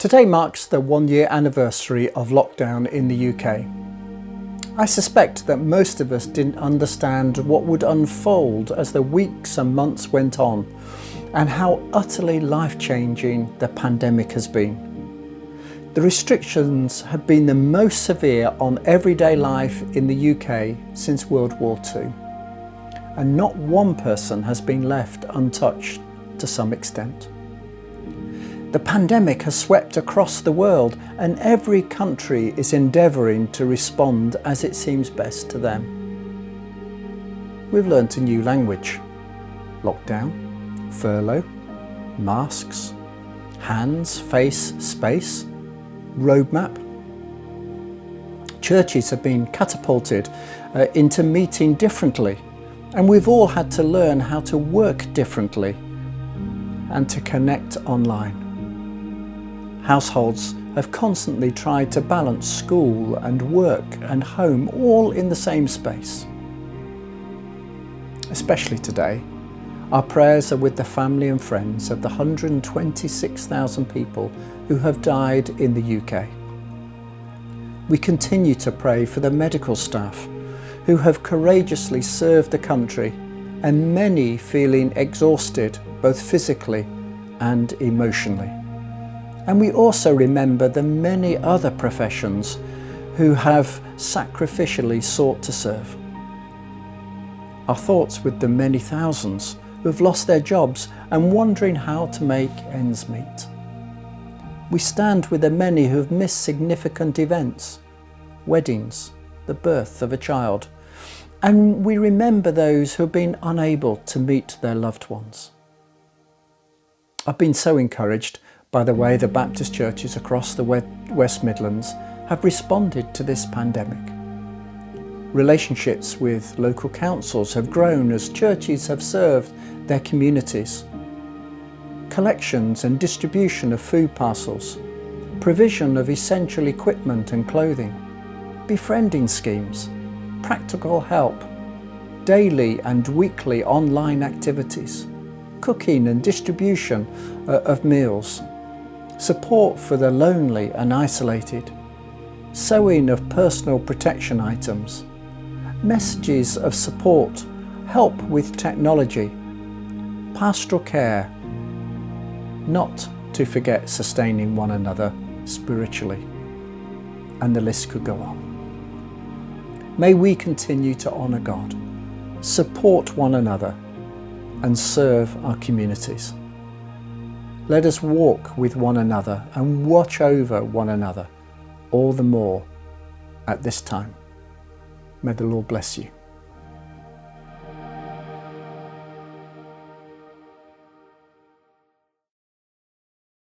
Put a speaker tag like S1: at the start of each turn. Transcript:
S1: Today marks the 1-year anniversary of lockdown in the UK. I suspect that most of us didn't understand what would unfold as the weeks and months went on, and how utterly life-changing the pandemic has been. The restrictions have been the most severe on everyday life in the UK since World War II, and not one person has been left untouched to some extent. The pandemic has swept across the world, and every country is endeavouring to respond as it seems best to them. We've learnt a new language: lockdown, furlough, masks, hands, face, space, roadmap. Churches have been catapulted into meeting differently, and we've all had to learn how to work differently and to connect online. Households have constantly tried to balance school and work and home all in the same space. Especially today, our prayers are with the family and friends of the 126,000 people who have died in the UK. We continue to pray for the medical staff who have courageously served the country, and many feeling exhausted both physically and emotionally. And we also remember the many other professions who have sacrificially sought to serve. Our thoughts with the many thousands who have lost their jobs and wondering how to make ends meet. We stand with the many who have missed significant events, weddings, the birth of a child, and we remember those who have been unable to meet their loved ones. I've been so encouraged by the way the Baptist churches across the West Midlands have responded to this pandemic. Relationships with local councils have grown as churches have served their communities. Collections and distribution of food parcels, provision of essential equipment and clothing, befriending schemes, practical help, daily and weekly online activities, cooking and distribution of meals, support for the lonely and isolated, sewing of personal protection items, messages of support, help with technology, pastoral care, not to forget sustaining one another spiritually, and the list could go on. May we continue to honour God, support one another, and serve our communities. Let us walk with one another and watch over one another all the more at this time. May the Lord bless you.